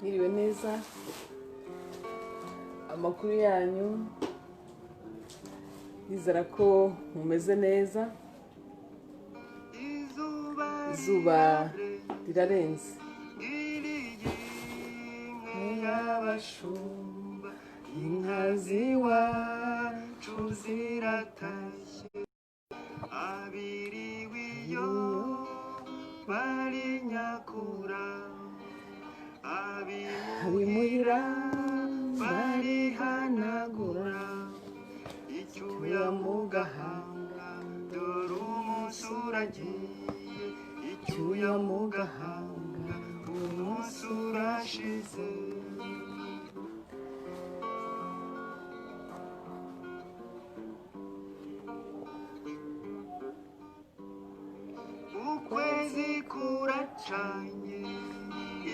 Mwiriwe neza, amakuru yanyu, nizera ko mumeze neza. Izuba rirarenze. Nk'abashumba inka z'iwacu ziratashye, abiriwe iyo bari nyakura, abimuhira barihanagura, icyuya mu gahanga dore umunsi uragiye, icyuya mu gahanga umunsi urashize. Ukwezi kuracanye,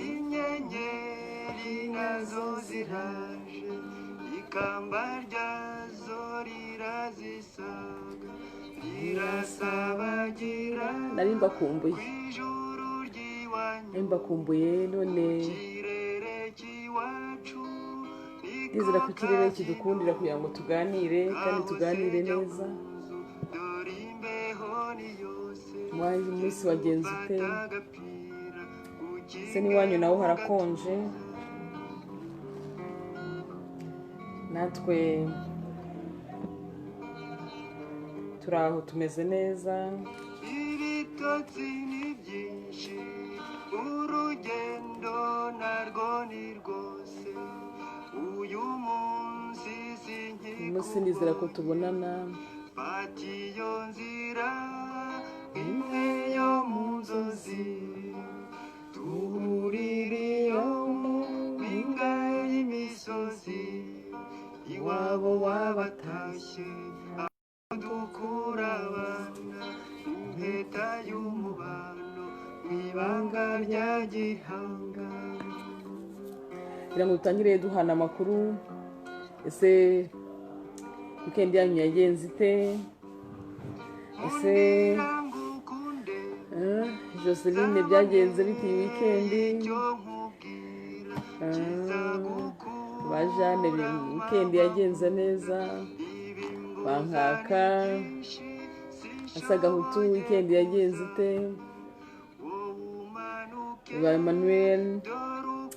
inyenyeri nazo ziraje, ikamba ryazo rirazisaga, rirasabagira nari mbakumbuye, none ndizera ko ikirere kidukundira kugira ngo tuganire kandi tuganire neza. Mwaje umunsi wagenze ute? Se n'iwanyu naho harakonje? Natwe turaho tumeze neza. Ibitotsi ni byinshi, urugendo narwo ni rwose, uyu munsi nizera ko tubonana. Fata iyo nzira imwe yo mu nzozi, duhurire iyo mu mpinga y'imisozi, iwabo wabatashye dukura abana, impeta y'umubano mw'ibanga rya gihanga. Kugira ngo dutangire duhana amakuru. Ese weekend yanyu yagenze ite? Ese Joseline byagenze bite iyi weekend? Ba Jeanne weekend yagenze neza. Bankaka asa Gahutu weekend yagenze ite? Ba Emmanuel,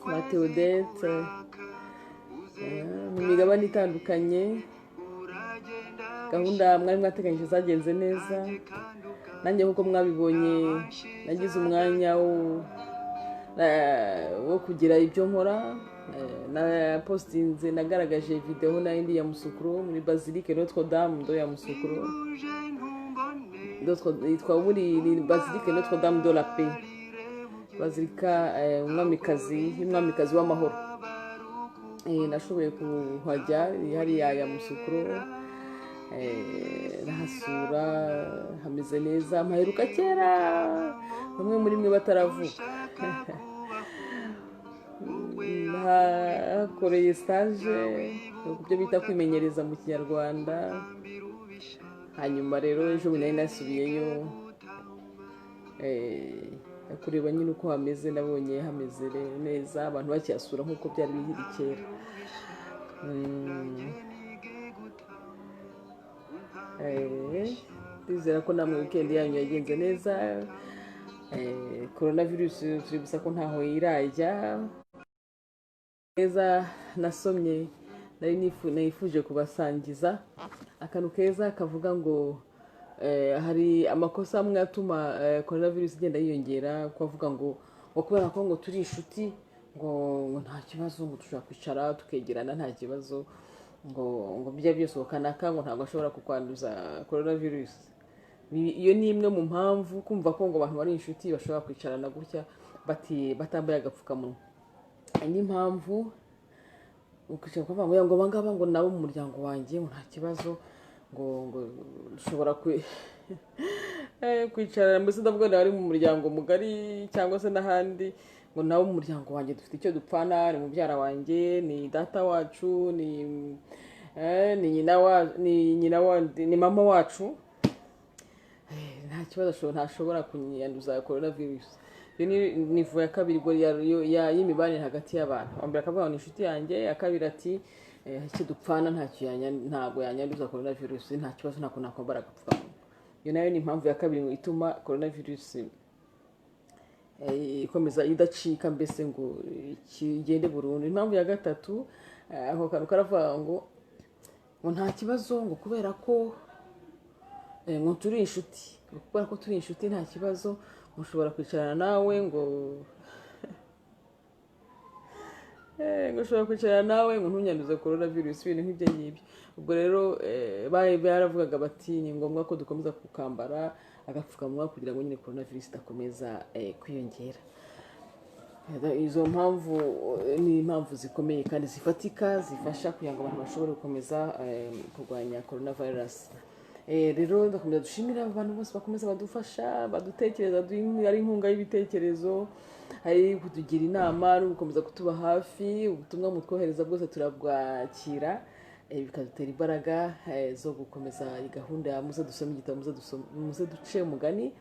ba Theodette, mu migabane itandukanye. Gahunda mwari mwateganyije zagenze neza. Nanjye nk'uko mwabibonye nagize umwanya wo kugira ibyo nkora. Na postinze nagaragaje video na indi ya Musukuru muri Basilique Notre Dame de ya Musukuru. Yitwa muri Basilique Notre Dame de la Paix, Basilica umwamikazi w'amahoro. Nashoboye kuhajya hariya ya Musukuru, nahasura, hameze neza. Mpaheruka kera, bamwe muri mwe bataravuka. Nakoreye stage ku byo bita kwimenyereza mu Kinyarwanda. Hanyuma rero ejo bundi nari nasubiyeyo kureba nyine uko hameze. Nabonye hameze neza, abantu bakiyasura nk'uko byari bihiri kera. Ndizera ko namwe weekend yanyu yagenze neza. Coronavirus turi gusa ko ntaho irajya neza. Nasomye nifuje kubasangiza akantu keza kavuga ngo hari amakosa amwe atuma coronavirus igenda yiyongera, kuvuga ngo kubera ko ngo turi inshuti ngo nta kibazo, ngo dushobora kwicara tukegerana nta kibazo, ngo bijya byose kanaka ngo ntabwo ashobora kukwanduza coronavirus. Iyo ni imwe mu mpamvu kumva ko ngo abantu bari inshuti bashobora kwicarana gutya batambaye agapfukamunwa. Indi mpamvu ukishaka kuvuga ngo bangaba ngo nabo mu muryango wanjye ngo nta kibazo, ngo dushobora kwicarana. Mbese ndavuga bari mu muryango mugari cyangwa se n'ahandi, ngo nabo mu muryango wanjye dufite icyo dupfana, ni mubyara wanjye, ni data wacu, ni nyina wa ni mama wacu. Nta kibazo ntashobora kunyanduza coronavirus. Iyo ni nivo ya kabiri y'imibanire hagati y'abantu. Ambere akavuga ngo ni inshuti yanjye, ya kabiri ati icyo dupfana ntabwo yanyanduza coronavirus, nta kibazo nta kuntu nakwambara agapfukamunwa. Iyo nayo ni impamvu ya kabiri ituma coronavirus ikomeza idacika mbese ngo kigende burundu. Impamvu ya gatatu ako kantu karavuga ngo nta kibazo ngo kubera ko ngo turi inshuti, kubera ko turi inshuti nta kibazo, mushobora kwicarana nawe ngo ushobora kwicarana nawe ngo ntunyanduze coronavirus, ibintu nk'ibyo ngibyo. Ubwo rero baravugaga bati ni ngombwa ko dukomeza kukambara agapfukamunwa kugira ngo nyine coronavirus idakomeza kwiyongera. Izo mpamvu ni impamvu zikomeye kandi zifatika zifasha kugira ngo abantu bashobore gukomeza kurwanya coronavirus. Rero ndakomeza dushimira abantu bose bakomeza badufasha, badutekereza, ari inkunga y'ibitekerezo, hari kutugira inama no gukomeza kutuba hafi. Ubutumwa mutwohereza bwose turabwakira, bikadutera imbaraga zo gukomeza gahunda muze dusome igitabo, muze duce umugani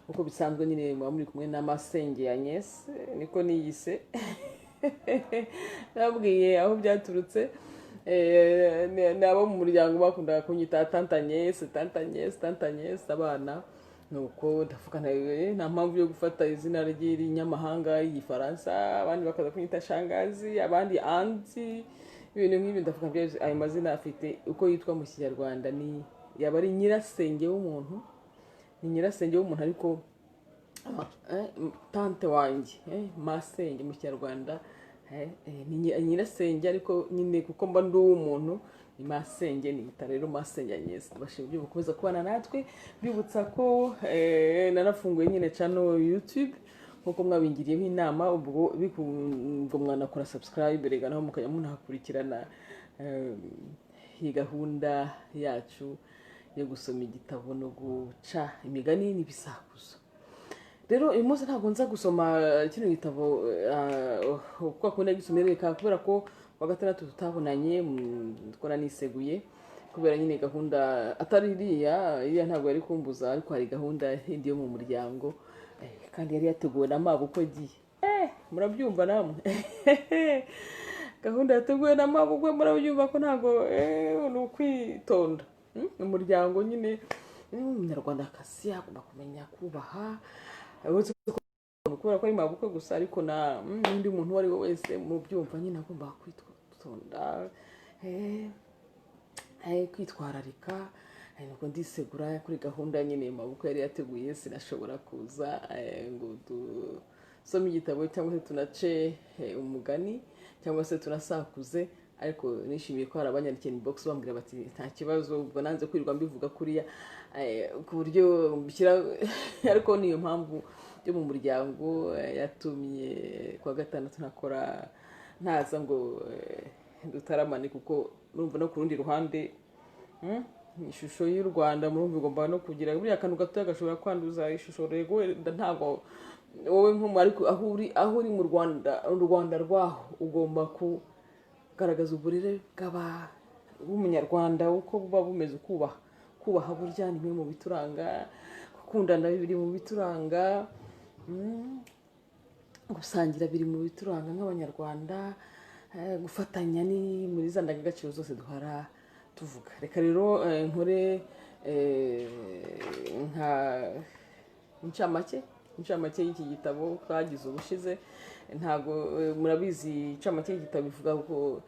uko bisanzwe. Nyine muba muri kumwe na Masenge Agnes, niko niyise nabwiye aho byaturutse. Nabo mu muryango bakundaga kunyita Tante Agnes abana, nuko ndavuga nta mpamvu yo gufata izina ry'inyamahanga y'Igifaransa, abandi bakaza kunyita shangazi, abandi anti, ibintu nk'ibi. Ndavuga ayo mazina afite uko yitwa mu Kinyarwanda, ni yaba ari nyirasenge w'umuntu, ni nyirasenge w'umuntu, ariko tante wanjye Masenge mu Kinyarwanda ni nyirasenge, ariko nyine kuko mba ndi uw'umuntu ni Masenge, niyita rero Masenge Agnes. Bashimye gukomeza kubana natwe, bibutsa ko nanafunguye nyine channel YouTube nkuko mwabingiriyeho inama. Ubwo mwanakora subscribe rega naho mukajya munakurikirana iyi gahunda yacu yo gusoma igitabo no guca imigani n'ibisakuzo. Rero uyu munsi ntabwo nza gusoma kino gitabo kuko akunda gisomera, kubera ko wa gatandatu tutabonanye, twara niseguye kubera nyine gahunda atari iriya ntabwo yari kumbuza, ariko hari gahunda indi yo mu muryango kandi yari yateguwe na mabukwe giye. Murabyumva namwe gahunda yateguwe na mabukwe, murabyumva ko ntabwo ni ukwitonda. Umuryango nyine umunyarwandakazi agomba kumenya kubaha, kubera ko ari mabukwe gusa, ariko n'undi muntu uwo ari we wese mubyumva nyine agomba kwitonda, kwitwararika. Nuko ndisegura kuri gahunda nyine mabukwe yari yateguye, sinashobora kuza ngo dusome igitabo cyangwa se tunace umugani cyangwa se tunasakuze, ariko nishimiye ko hari abanyandikiye inbox bambwira bati nta kibazo. Ubwo nanze kwirirwa mbivuga kuriya ku buryo mbishyira ariko niyo mpamvu yo mu muryango yatumye kwa gatandatu ntaza ngo dutaramane, kuko urumva no ku rundi ruhande ishusho y'u Rwanda murumva igomba no kugira buriya kantu gato gashobora kwanduza ishusho. Rego ntabwo wowe nk'umuntu, ariko aho uri mu Rwanda rwaho ugomba kugaragaza uburere bw'umunyarwanda uko buba bumeze, kubaha burya ni bimwe mu bituranga, gukundana biri mu bituranga, gusangira biri mu bituranga nk'abanyarwanda, gufatanya ni muri za ndangagaciro zose duhora tuvuga. Reka rero nkore incamake y'iki gitabo twagize ubushize. Ntabwo murabizi incamake y'igitabo bivuga ko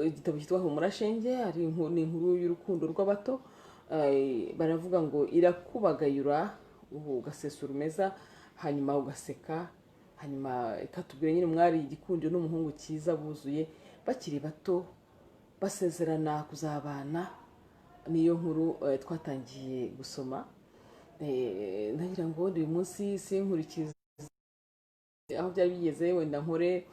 igitabo cyitwa Humura Shenge, ni inkuru y'urukundo rw'abato. Baravuga ngo irakubagayura ugasesura umeza, hanyuma ugaseka, hanyuma ikatubwira nyine mwari igikundiro n'umuhungu cyiza buzuye bakiri bato basezerana kuzabana. Niyo nkuru twatangiye gusoma. Nagira ngo uyu munsi sinkurikize aho byari bigeze, wenda nkore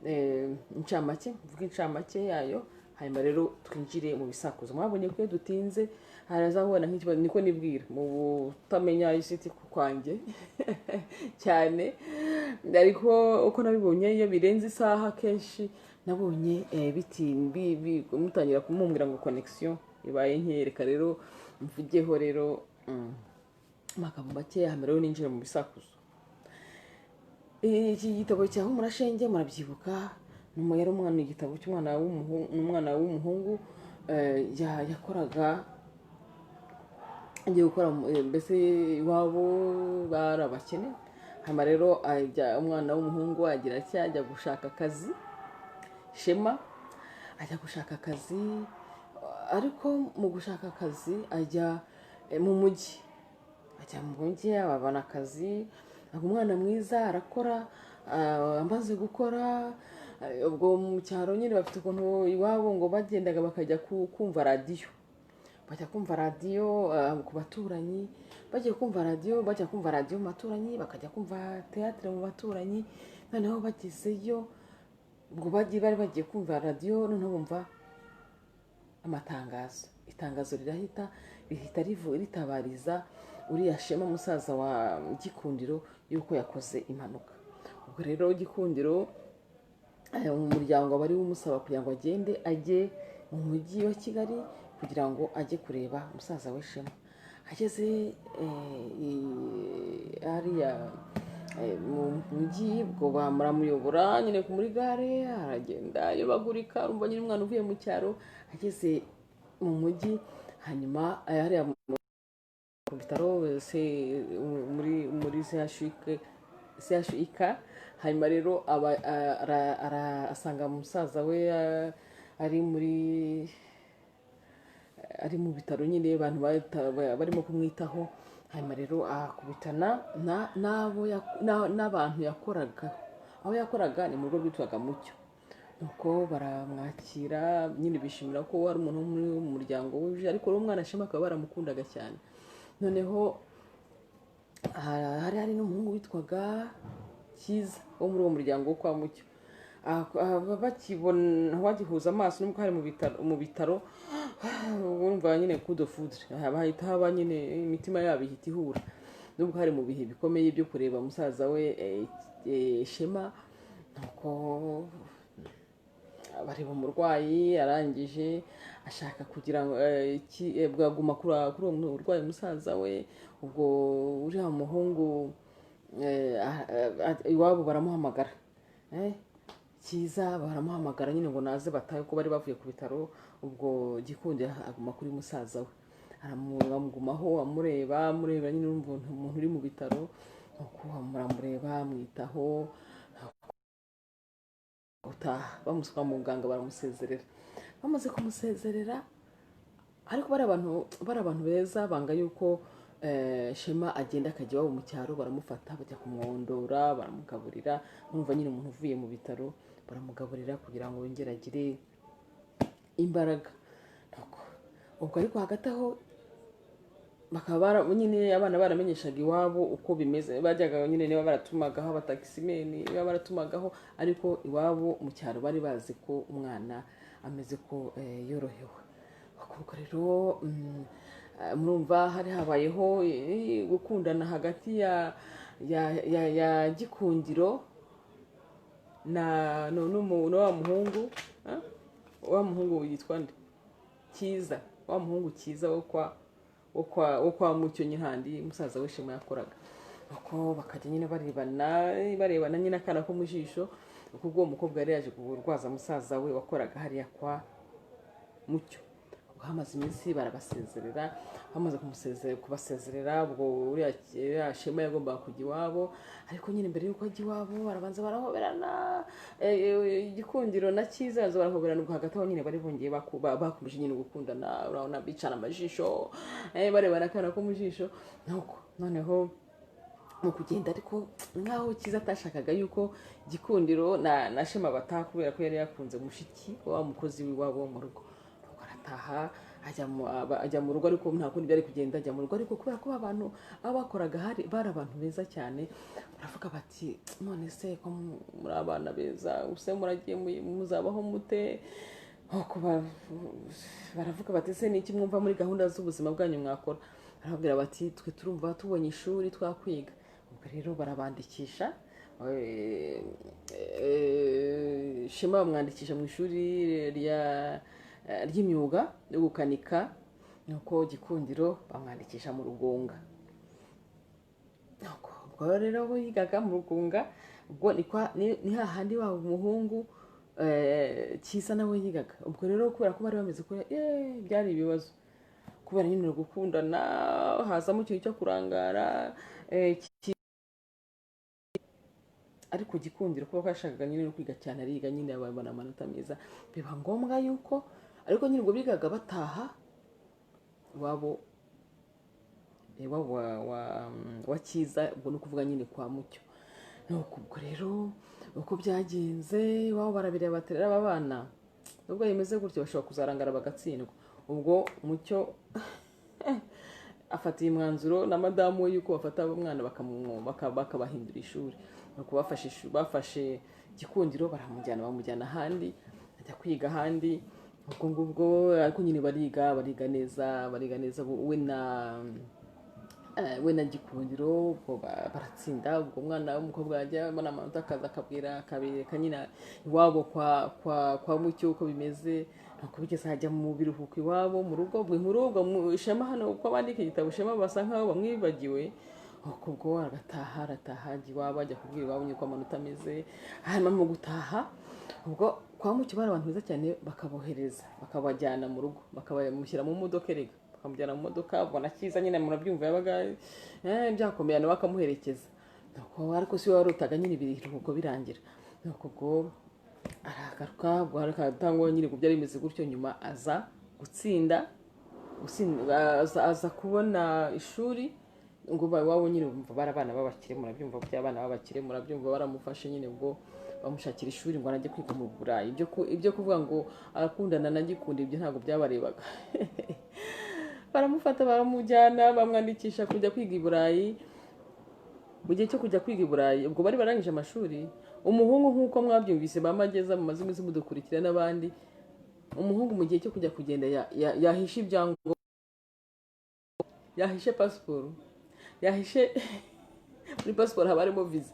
mvuge incamake yayo, hanyuma rero twinjire mu bisakuzo. Mwabonye ko dutinze harazabona nk'ikibazo, niko nibwira mu butamenya isiti kwanjye cyane, ariko uko nabibonye iyo birenze isaha kenshi nabonye mutangira kumumbwira ngo connection ibaye nkereka. Rero mvugeho rero amagambo make yahamerewe ninjira mu bisakuzo. Iki gitabo cya Humurashenge murabyibuka, yari umwana, igitabo cy'umwana w'umuhungu yakoraga agiye gukora, mbese iwabo bari abakene. Hanyuma rero umwana w'umuhungu agira atya, ajya gushaka akazi. Shema ajya gushaka akazi, ariko mu gushaka akazi ajya mu mujyi, ababona akazi. Umwana mwiza arakora, amaze gukora, ubwo mu cyaro nyine bafite ukuntu iwabo ngo bagendaga bakajya kumva radiyo, bajya kumva radiyo ku baturanyi, bagiye kumva radiyo, bajya kumva radiyo mu baturanyi, bakajya kumva teatire mu baturanyi. Noneho bagezeyo, ubwo bari bagiye kumva radiyo, noneho bumva amatangazo. Itangazo rihita ritabariza uriya Shema, musaza wa Gikundiro, yuko yakoze impanuka. Ubwo rero Gikundiro mu muryango bari umusaba kugira ngo agende ajye mu mujyi wa Kigali kugira ngo ajye kureba musaza we Shema. Ageze hariya mu mujyi, ubwo baramuyobora nyine muri gare, aragenda yobagurika, urumva nyine umwana uvuye mu cyaro ageze mu mujyi. Hanyuma hariya ku bitaro muri CHUK. Hanyuma rero asanga musaza we ari mu bitaro nyine, abantu barimo kumwitaho. Hanyuma rero akubitana n'abantu yakoraga. Aho yakoraga ni mu rugo rwitwaga Mucyo. Nuko baramwakira nyine, bishimira ko ari umuntu mu muryango wuje, ariko rero umwana Shema akaba baramukundaga cyane. Noneho hari n'umuhungu witwaga Cyiza wo muri uwo muryango wo kwa Mucyo. Bakibona, bagihuza amaso, nubwo hari mu bitaro, urumva nyine coup de foudre, bahita haba nyine imitima yabo ihita ihura, nubwo hari mu bihe bikomeye byo kureba musaza we Shema. Nuko bareba umurwayi, arangije ashaka kugira ngo bwaguma kuri uwo murwayi musaza we. Ubwo uriya muhungu iwabo baramuhamagara, Cyiza baramuhamagara nyine ngo naze batahe, ko bari bavuye ku bitaro. Ubwo Gikundiro aguma kuri musaza we, aramugumaho, amureba nyine, umuntu uri mu bitaro. Nuko aramureba, amwitaho, utaha bamusuka mu muganga, baramusezerera. Bamaze kumusezerera, ariko bari abantu beza, banga yuko Shema agenda akajya iwabo mu cyaro. Baramufata, bajya kumwondora, baramugaburira. Numva nyine umuntu uvuye mu bitaro baramugaburira kugira ngo yongere agire imbaraga. Ubwo ariko hagati aho bakaba nyine abana baramenyeshaga iwabo uko bimeze. Bajyaga nyine niba baratumagaho abatakisimeni, niba baratumagaho, ariko iwabo mu cyaro bari bazi ko umwana ameze ko yorohewe. Ubwo rero murumva hari habayeho gukundana hagati ya Gikundiro na wa muhungu yitwa nde, Cyiza, wa muhungu Cyiza wo kwa Mucyo nyihandi musaza we Shema yakoraga. Uko bakajya nyine barebana nyine akana ko mu jisho, kuko uwo mukobwa yari yaje kurwaza musaza we wakoraga hariya kwa Mucyo. Hamaze iminsi barabasezerera. Bamaze kubasezerera, ubwo uriya Shema yagombaga kujya iwabo, ariko nyine mbere y'uko ajya iwabo barabanza barahoberana. Gikundiro na Cyiza barahoberana. Ubwo hagati aho nyine bari bongeye bakomeje nyine gukundana, urabona bicana amajisho, barebana akana ko mu jisho. Nuko noneho mu kugenda, ariko nkaho Cyiza atashakaga yuko Gikundiro na Shema bataha, kubera ko yari yakunze mushiki wa mukozi w'iwabo mu rugo. Arataha ajya mu rugo, ariko nta kundi byari kugenda. Ajya mu rugo, ariko kubera ko abantu bakoraga bari abantu beza cyane, baravuga bati none se ko muri abana beza, use muragiye muzabaho mute? Baravuga bati se niki mwumva muri gahunda z'ubuzima bwanyu mwakora? Barababwira bati twe turumva tubonye ishuri twakwiga. Ubwo rero barabandikisha. Shema bamwandikisha mu ishuri ry'imyuga yo gukanika. Nuko Gikundiro bamwandikisha mu Rugunga. ubwo rero aho yigaga mu Rugunga, ubwo ni hahandi waba umuhungu Cyiza nawe yigaga. Ubwo rero kubera ko bari bameze kure byari ibibazo, kubera nyine gukundana hazamo ikintu cyo kurangara, ariko gikundiro kuko yashakaga nyine no kwiga cyane, ariga nyine abana amanota meza, biba ngombwa yuko ariko nyine ubwo bigaga bataha iwabo wa Cyiza, ubwo ni ukuvuga nyine kwa Mucyo. Nuko ubwo rero uko byagenze iwabo barabireba baterera aba bana, nubwo bimeze gutyo bashobora kuzarangara bagatsindwa. Ubwo Mucyo afatiye umwanzuro na madamu we yuko bafata umwana bakabahindura ishuri. Nuko bafashe Gikundiro bamujyana ahandi, ajya kwiga ahandi. Ubwo ngubwo ariko nyine bariga neza we na Gikundiro baratsinda. Ubwo umwana w'umukobwa yajya abona amanota akabereka nyine iwabo kwa Mucyo uko bimeze. Nuko bigeze hajya mu biruhuko iwabo mu rugo. Ubwo Ishema hano uko bandika igitabo Ishema basa nkaho bamwibagiwe. Ubwo arataha ajya iwabo, ajya kubwira iwabo yuko amanota ameze. Hanyuma mu gutaha ubwo kwa Mucyo bari abantu beza cyane, bakabohereza bakabajyana mu rugo, bakabamushyira mu modoka erega, bakamujyana mu modoka. Ubona Cyiza nyine murabyumva yabaga byakomeye, nawe akamuherekeza. Nuko ariko si we warotaga nyine ibiruhuko birangira. Nuko ubwo aragaruka, ubwo aratangwa nyine ku byari bimeze gutyo. Nyuma aza gutsinda aza kubona ishuri ngo iwabo nyine bumva bari abana b'abakire, murabyumva by'abana b'abakire, murabyumva baramufashe nyine ubwo bamushakira ishuri ngo anajye kwiga mu Burayi. Ibyo kuvuga ngo arakundana na Gikundiro ibyo ntabwo byabarebaga. Baramufata baramujyana bamwandikisha kujya kwiga i Burayi. Mu gihe cyo kujya kwiga i Burayi ubwo bari barangije amashuri, umuhungu nk'uko mwabyumvise bamageza mu mazina mudukurikira n'abandi, umuhungu mu gihe cyo kugenda yahishe ibyangombwa, yahishe pasiporo, yahishe muri pasiporo haba harimo visa,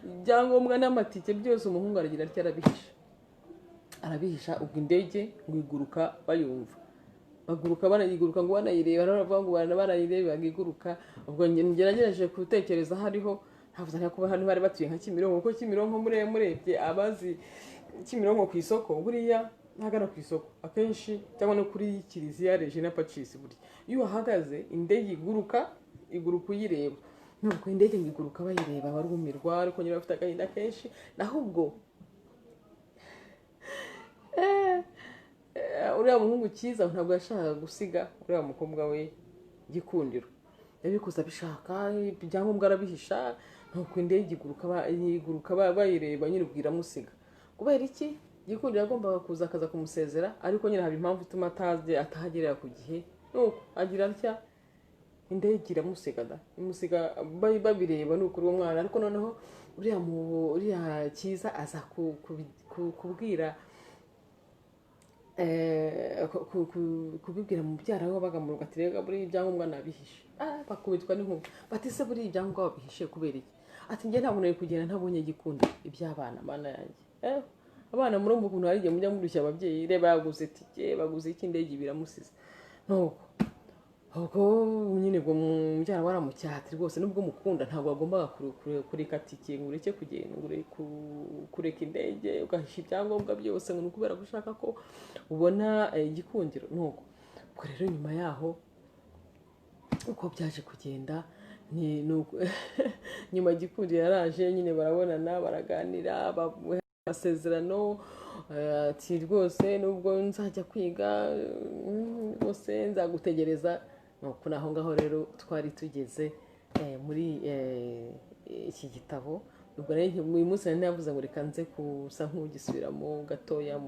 ibyangombwa n'amatike byose umuhungu aragira atya arabihisha. Ubwo indege ngo iguruka bayumva, banayiguruka ngo banayireba, baravuga ngo barayireba bagiguruka. Ubwo ngerageje gutekereza hariho havuze ko hano bari batuye nka Kimironko, kuko Kimironko murebye abazi Kimironko ku isoko, buriya ntagana ku isoko akenshi, cyangwa no kuri Kiliziya Regina Pacis, buri iyo uhagaze indege iguruka uyireba. Nuko indege ngo iguruka bayireba barumirwa, ariko nyine bafite agahinda kenshi. Naho ubwo uriya muhungu Cyiza ntabwo yashakaga gusiga uriya mukobwa we Gikundiro, yabikoze abishaka, ibyangombwa arabihisha. Nuko indege iguruka bayireba nyine ubwo iramusiga. Kubera iki? Gikundiro yagombaga kuza akaza kumusezera, ariko nyine haba impamvu ituma atahagerera ku gihe. Nuko agira atya indege iramusiga imusiga babireba. Nuko uwo mwana ariko noneho uriya Cyiza aza kubwira kubibwira mubyara we wabaga mu rugo ati rega buriya ibyangombwa nabihishe. Bakubitwa n'inkuba bati se buriya ibyangombwa wabihishe kubera iki? Ati njye ntabwo nari kugenda ntabonye Gikundiro, iby'abana mana yanjye. Abana murumva ukuntu hari igihe mujya murushya ababyeyi, reba yaguze tike, baguze iki, indege biramusize. Nuko ubwo nyine ubwo mubyara waramucyahati rwose, nubwo mukunda ntabwo agombaga kureka tike ngo ureke kugenda, kureka indege ugahisha ibyangombwa byose ngo kubera gushaka ko ubona Gikundiro. Nuko ubwo rero nyuma yaho uko byaje kugenda nyuma Gikundiro yaraje nyine barabonana baraganira amasezerano, ati rwose nubwo nzajya kwiga rwose nzagutegereza. Nuko naho ngaho rero twari tugeze muri iki gitabo. Ubwo rero uyu munsi nari navuze ngo reka nze kusa nk'ugisubiramo gatoya,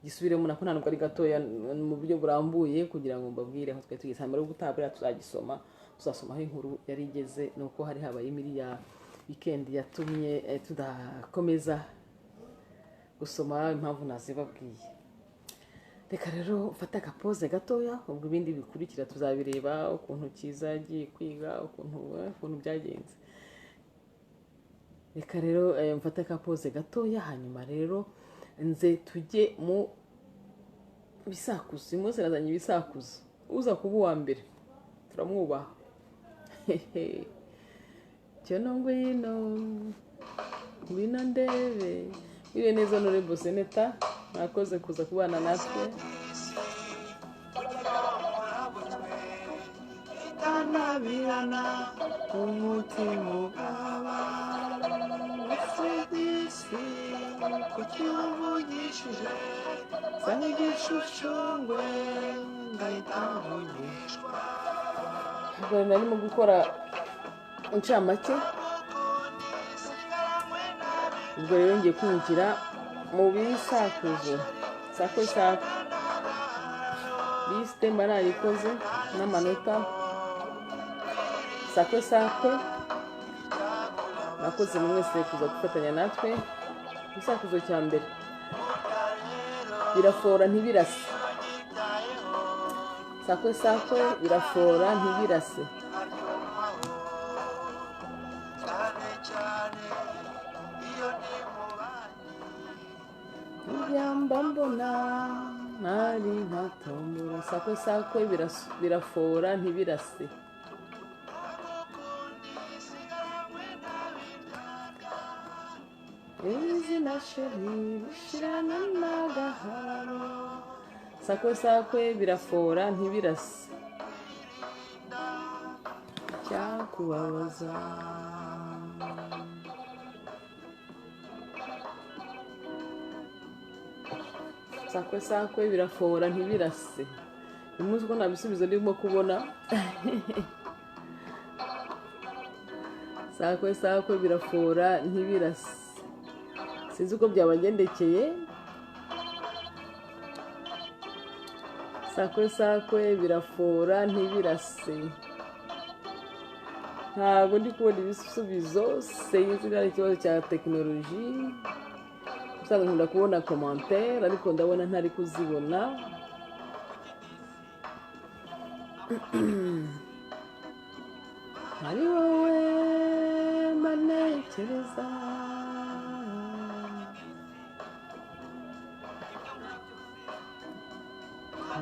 gisubiremo nako ntabwo ari gatoya mu buryo burambuye, kugira ngo mbabwire aho twari tugeze. Hanyuma rero gutabura tuzasomaho inkuru yari igeze. Nuko hari habaye iriya weekend yatumye tudakomeza gusoma, impamvu nazibabwiye. Reka rero mfate agapoze gatoya, ubwo ibindi bikurikira tuzabireba, ukuntu Cyiza yagiye kwiga, ukuntu byagenze. Reka rero mfate agapoze gatoya, hanyuma rero nze tujye mu bisakuzo. Uyu munsi nazanye ibisakuzo, uza kuba uwa mbere turamwubaha. cyono ngwino ndebe. Iriwe neza Honorable Senator, mwakoze kuza kubana natwe. Itanabirana umutima ukaba usigisi kucyuvugishije sanga igishushushungwe ngahita mvugishwa. Ubwo narimo gukora incamake, ubwo rero ngiye kwinjira mu bisakuzo. Sako lisite mba narayikoze n'amanota. Sako nakoze buri wese kuza gufatanya natwe. Ibisakuzo cya mbere, birafora ntibirase. Sako birafora ntibirase. Ibyamba mbona ntari nkatombora. Sako birafora ntibirase. Izina sheri bishirana n'agaharo. Sako birafora ntibirase. Cyakubabaza. Sako birafora ntibirase. Umunsi ko nta bisubizo ndimo kubona. Sako birafora ntibirase. Sinzi uko byabagendekeye. Sako birafora ntibirase. Ntabwo ndi kubona ibisubizo. Sinzi ko ari ikibazo cya tekinoloji. Usanga nkunda kubona commentaire ariko ndabona ntari kuzibona. Ari wowe manekereza.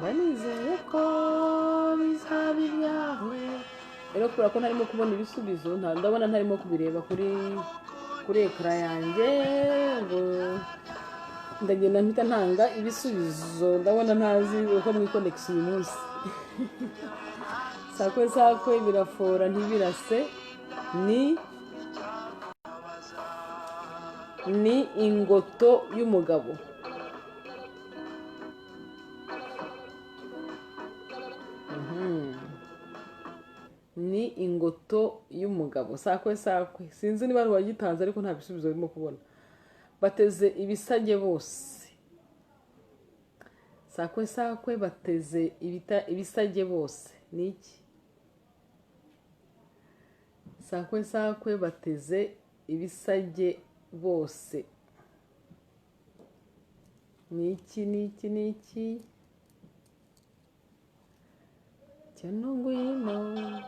Nizeye ko bizaba ibyawe. Rero kubera ko ntarimo kubona ibisubizo, ndabona ntarimo kubireba kuri ekara yanjye, ngo ndagenda mpita ntanga ibisubizo. Ndabona ntazi uko mwikonekisi uyu munsi. Sako birafora ntibirase. Ni ingoto y'umugabo. Ni ingoto y'umugabo. Sako sinzi niba wagitanze ariko nta bisubizo birimo kubona. Bateze ibisage bose. Sako bateze ibisage bose. Ni iki? Sako bateze ibisage bose. Ni iki? Cyono ngwino.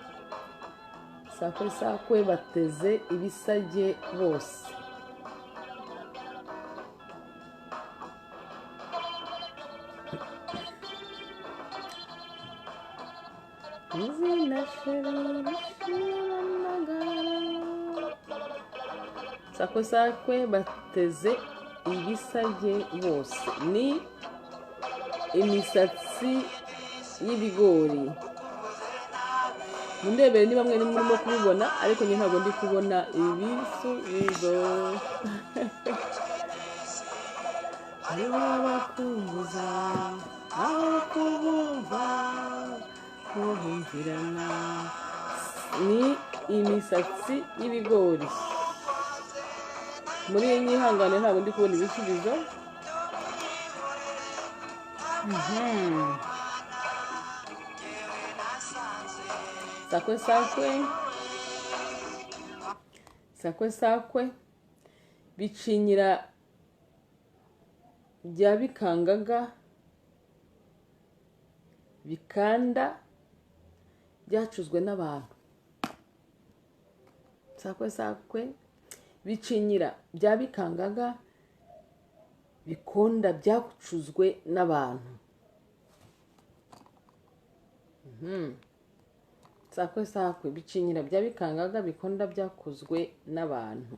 Sako bateze ibisage bose. Izina sheri bishirana n'agaharo. Sako bateze ibisage bose. Ni imisatsi y'ibigori. Mundebere niba mwe murimo kubibona, ariko njye ntabwo ndi kubona ibisubizo. Aribo bakumbuza aho kubumva kubumvirana. Ni imisatsi y'ibigori. Muri iyi nyihangane ntabwo ndi kubona ibisubizo. Sako bicinyira bya bikangaga bikanda byacuzwe n'abantu. Sako bicinyira bya bikangaga bikonda byacuzwe n'abantu. sakwe sakwe bicinyira bya bikangaga bikonda byakozwe n'abantu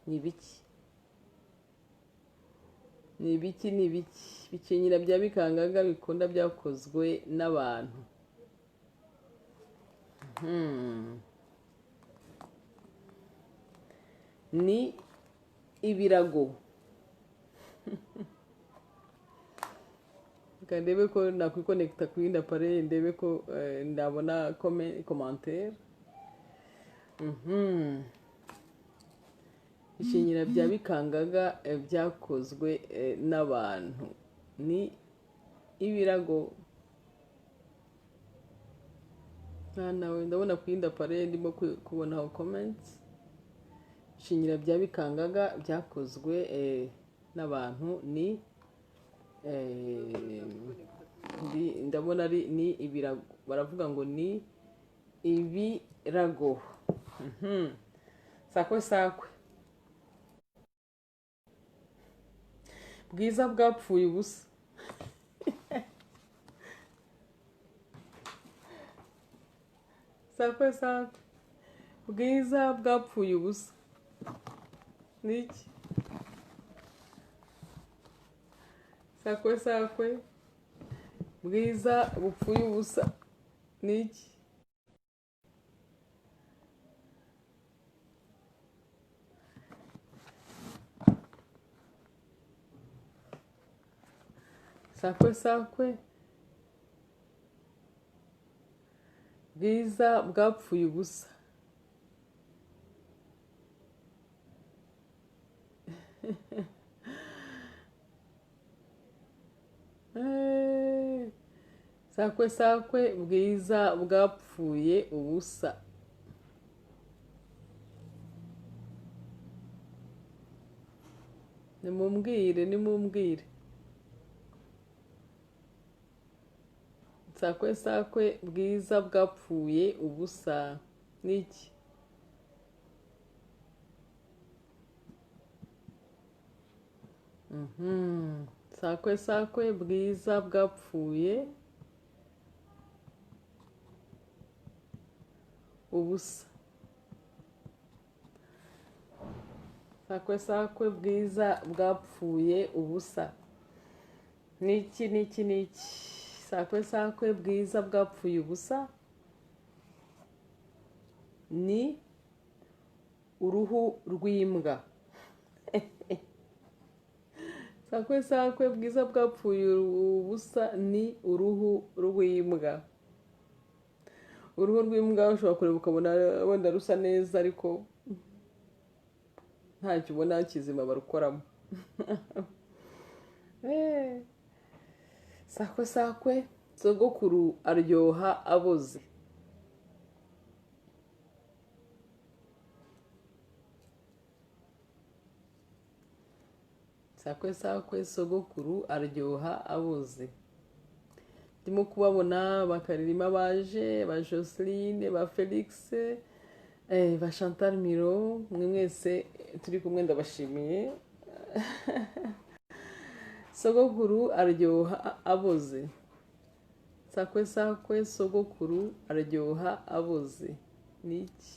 ni biki ni ibiki ni ibiki bicinyira bya bikangaga bikonda byakozwe n'abantu ni ibirago ndebe ko nakwikonekita ku yindi appareil ndebe ko ndabona commentaire ishinyira bya bikangaga byakozwe n'abantu ni ibirago nawe ndabona ku yindi appareil ndimo kubonaho comments ishinyira bya bikangaga byakozwe n'abantu ni ndabona ari ni ibirago baravuga ngo ni ibirago sakwe sakwe bwiza bwapfuye ubusa sakwe sakwe bwiza bwapfuye ubusa niki sakwe sakwe bwiza bupfuye ubusa niki sakwe sakwe bwiza bwapfuye ubusa sakwe sakwe bwiza bwapfuye ubusa nimumbwire sakwe sakwe bwiza bwapfuye ubusa niki sakwe sakwe bwiza bwapfuye ubusa sakwe sakwe bwiza bwapfuye ubusa niki niki niki sakwe sakwe bwiza bwapfuye ubusa ni uruhu rw'imbwa sakwe sakwe bwiza bwapfuye ubusa ni uruhu rw'imbwa uruhu rw'imbwa ushobora kureba ukabona wenda rusa neza ariko ntacyo ubona kizima barukoramo sakwe sakwe sogokuru aryoha aboze sakwe sakwe sogokuru aryoha aboze ndimo kubabona bakaririma baje ba Joseline ba Felix ba Chantal Miro mwe mwese turi kumwe ndabashimiye sogokuru aryoha aboze sakwe sakwe sogokuru aryoha aboze niki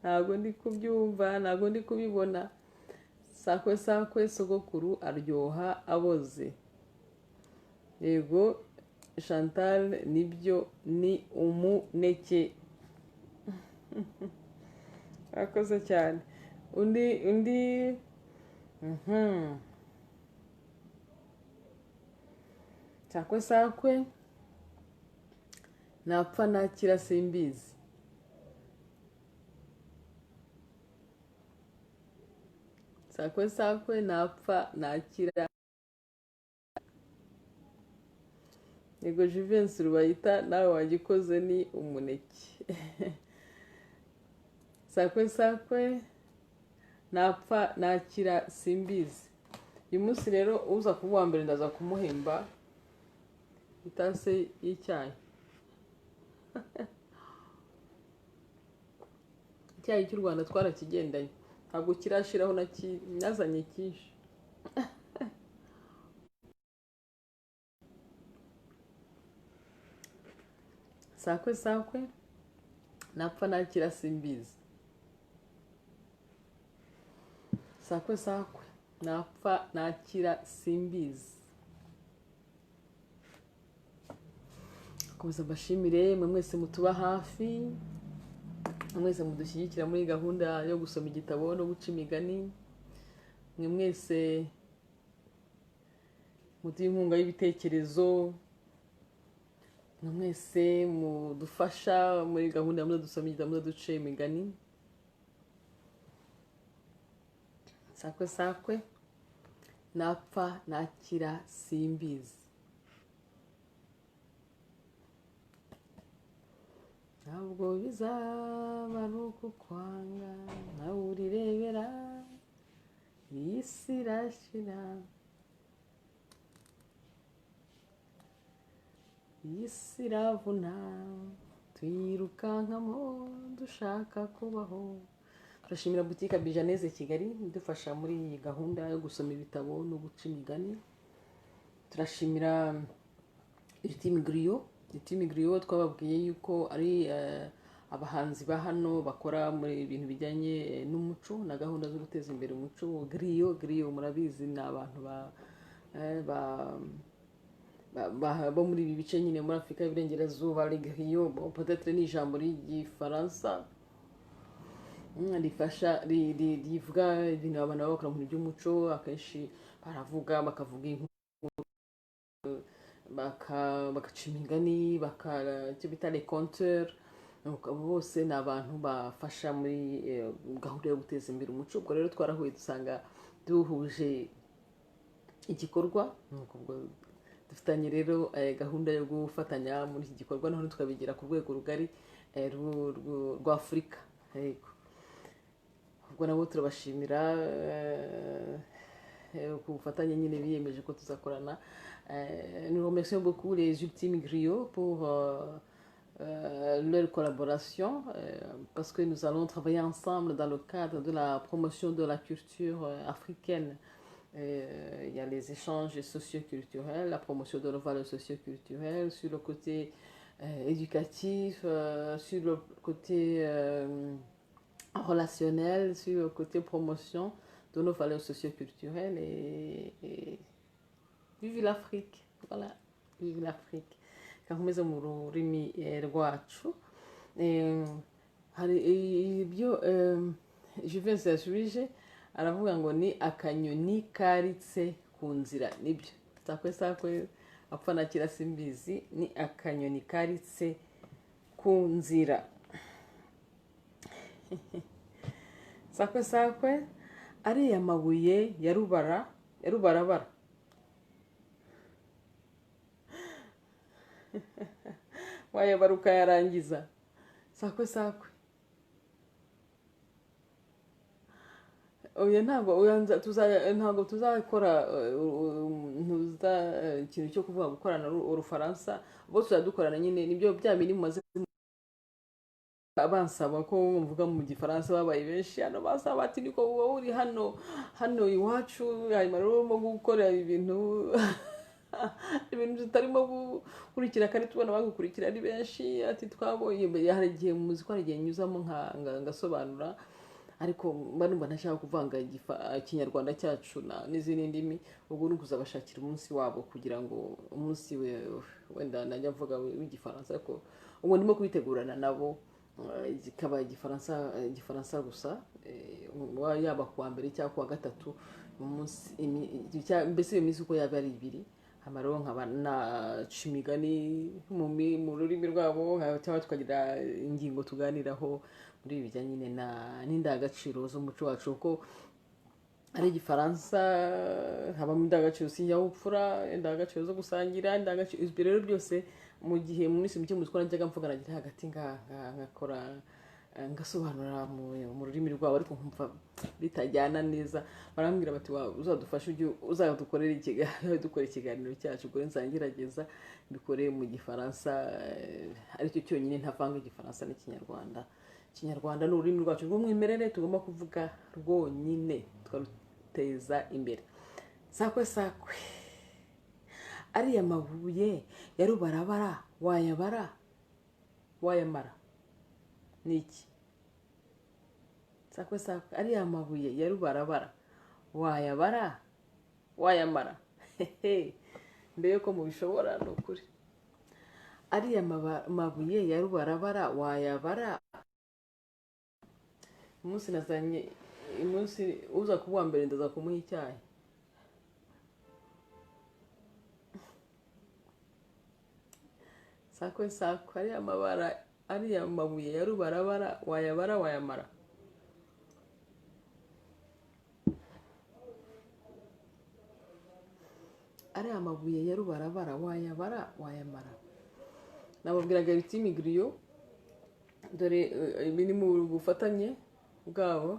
ntabwo ndi kubyumva ntabwo ndi kubibona sakwe sakwe sogokuru aryoha aboze yego Chantal nibyo ni umuneke akoze cyane undi sakwe sakwe napfa nakira simbizi sakwe sakwe napfa nakira yego Jivency Rubayita nawe wagikoze ni umuneke sakwe sakwe napfa nakira simbizi uyu munsi rero uza kuba uwa mbere ndaza kumuhemba itase y'icyayi icyayi cy'u Rwanda twarakigendanye ntabwo kirashiraho nazanye cyinshi sakwe sakwe napfa nakira simbizi. Sakwe sakwe napfa nakira simbizi. Komeza mbashimire mwe mwese mutuba hafi, mwese mudushyigikira muri gahunda yo gusoma igitabo no guca imigani, mwe mwese muduha inkunga y'ibitekerezo, mwe mwese mudufasha muri gahunda ya dusoma igitabo no duca imigani. Sakwe sakwe napfa nakira simbizi. Ntabwo bizaba ari ukukwanga nawe urirebera, iyi si irashira, iyi si iravuna, tuyirukankamo dushaka kubaho. Turashimira butike Bijaneze Kigali idufasha muri iyi gahunda yo gusoma ibitabo no guca imigani. Turashimira Ultime Griot twababwiye yuko ari abahanzi ba hano bakora muri ibintu bijyanye n'umuco na gahunda zo guteza imbere umuco. Griot murabizi ni abantu bo muri ibi bice nyine muri Afurika y'Iburengerazuba. Griot peut-être ni ijambo ry'igifaransa rifasha rivuga ibintu abantu baba bakora mu bintu by'umuco. Akenshi bakavuga inkuru, bagaca imigani, icyo bita les conteurs. Bose ni abantu bafasha muri gahunda yo guteza imbere umuco. Ubwo rero twarahuye dusanga duhuje igikorwa, dufitanye rero gahunda yo gufatanya muri iki gikorwa, noneho tukabigira ku rwego rugari rwa Afurika. Ubwo nabo turabashimira ku bufatanye nyine biyemeje ko tuzakorana. Nous remercions beaucoup les Ultime Griot pour leur collaboration, parce que nous allons travailler ensemble dans le cadre de la promotion de la culture africaine. Il y a les échanges socioculturels, la promotion de nos valeurs socioculturelles, sur le côté éducatif, sur le côté relationnel, sur le côté promotion de nos valeurs socioculturelles. Et vive l'Afrique, voilà, vive l'Afrique. Kakomeze mu rurimi rwacu. Hari ibyo Jivency yashubije, aravuga ngo ni akanyoni karitse ku nzira. Nibyo, sakwe sakwe apfa nakira simbizi, ni akanyoni karitse ku nzira. Sakwe sakwe ariya mabuye ya rubarabara. Wayabara ukayarangiza. Sakwe sakwe oya ntabwo tuzakora ikintu cyo kuvuga gukorana urufaransa. Bo tuzadukorana nyine nibyo bya bindi mumaze bansaba ko mvuga mu gifaransa. Babaye benshi hano basaba ati niko wowe uri hano iwacu, hanyuma rero urimo gukora ibintu tutarimo gukurikira kandi tubona bagukurikira ari benshi. Ati twabonye hari igihe muzi ko hari igihe nyuzamo ngasobanura, ariko mba ntashaka kuvanga ikinyarwanda cyacu n'izindi ndimi. Ubwo ni ukuzabashakira umunsi wabo kugira ngo umunsi wenda najya mvuga w'igifaransa, ariko ubwo ndimo kubitegurana nabo kikaba igifaransa gusa, yaba kuwa mbere cyangwa kuwa gatatu mbese iyo minsi uko yaba ari ibiri. Amaro nkaba naca imigani mu rurimi rwabo, cyangwa tukagira ingingo tuganiraho muri ibi bijyanye n'indangagaciro z'umuco wacu. Kuko ari igifaransa habamo indangagaciro z'ikinyabupfura, indangagaciro zo gusangira, indangagaciro rero byose. Mu gihe mu minsi mike muzikora njyaga mvuga nagira hagati ngakora ngasobanura mu rurimi rwabo, ariko nkumva bitajyana neza. Barambwira bati uzadufasha uzadukorera dukora ikiganiro cyacu. Ubwo nzangerageza mbikore mu gifaransa, aricyo cyonyine ntavanga igifaransa n'ikinyarwanda. Ikinyarwanda ni ururimi rwacu rw'umwimerere tugomba kuvuga rwonyine tukaruteza imbere. Sakwe sakwe ariya mabuye ya rubarabara wayabara wayamara ni iki? sakwe sakwe ariya mabuye ya rubarabara wayabara wayamara hehe mbere ko mubishobora ni ukuri ariya mabuye ya rubarabara wayabara umunsi nazanye umunsi uza kuba uwa mbere ndaza kumuha icyayi sakwe sakwe ariya mabuye ya rubarabara wayabara wayamara ariya mabuye ya rubarabara wayabara wayamara nababwiraga ibiti imigiriyo dore biri mu bufatanye bwabo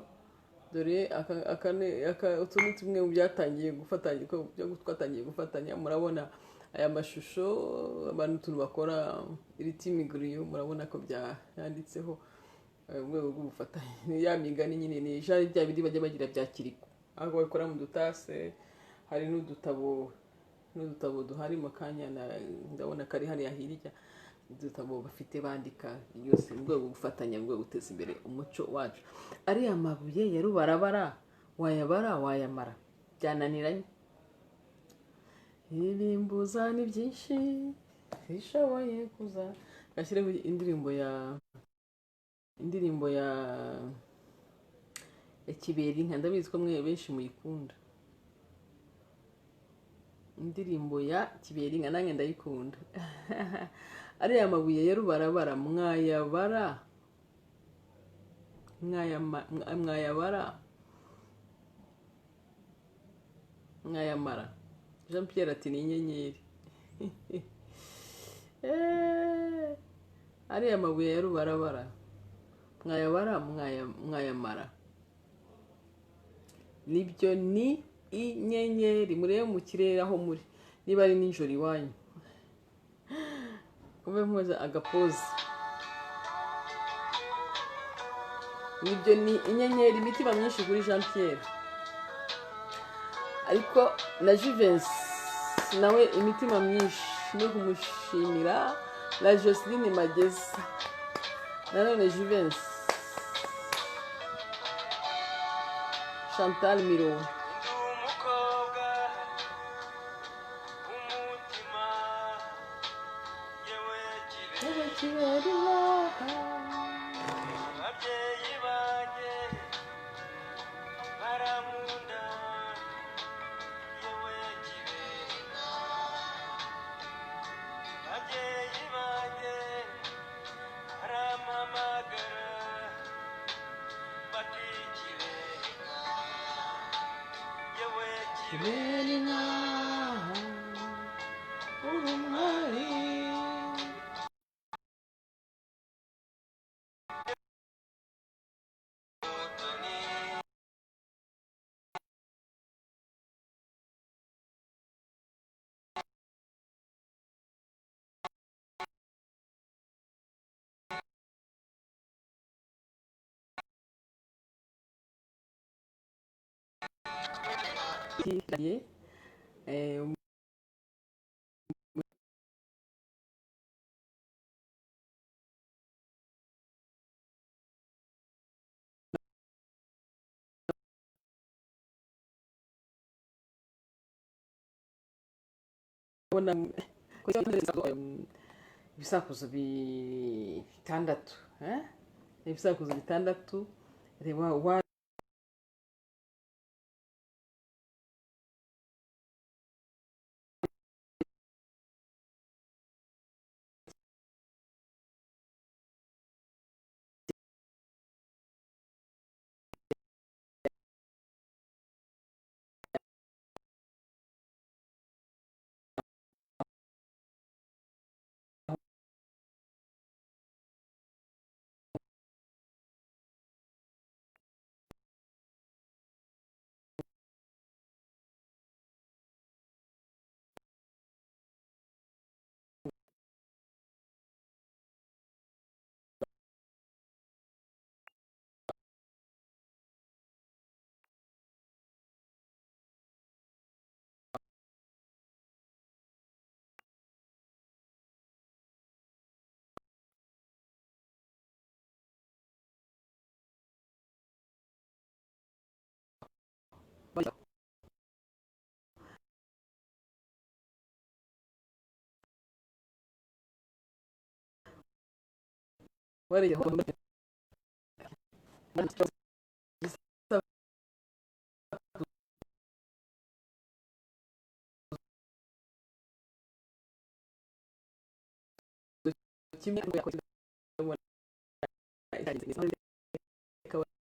dore utu ni tumwe mu byatangiye gufatanya twatangiye gufatanya murabona aya mashusho abantu tuntu bakora ibiti imigiriyo murabona ko byanditseho urwego rw'ubufatanye ya migani nyine ni jari bya bindi bajya bagira bya kiriko aho bakora mu dutase hari n'udutabo duhari mu kanya ndabona kari hariya hirya udutabo bafite bandika yose mu rwego gufatanya mu rwego guteza imbere umuco wacu ariya mabuye ya rubarabara wayabara wayamara byananiranye ibimbuza ni byinshi bishoboye kuza gashyireho indirimbo ya Kiberinka ndabizi ko mwe benshi muyikunda indirimbo ya Kiberinka nanjye ndayikunda ariya mabuye ya rubarabara mwayabara mwayamara Jean Pierre ati ni inyenyeri ariya mabuye ya rubarabara mwayabara mwayamara nibyo ni inyenyeri murebe mu kirere aho muri niba ari nijoro iwanyu ube mpuza agapozi nibyo ni inyenyeri imitima myinshi kuri Jean Pierre ariko na Jivency nawe imitima myinshi no kumushimira la Joseline Mageza nanone Jivency Chantal Miro ibisakuzo bitandatu ibisakuzo bitandatu reba warigeze kimwe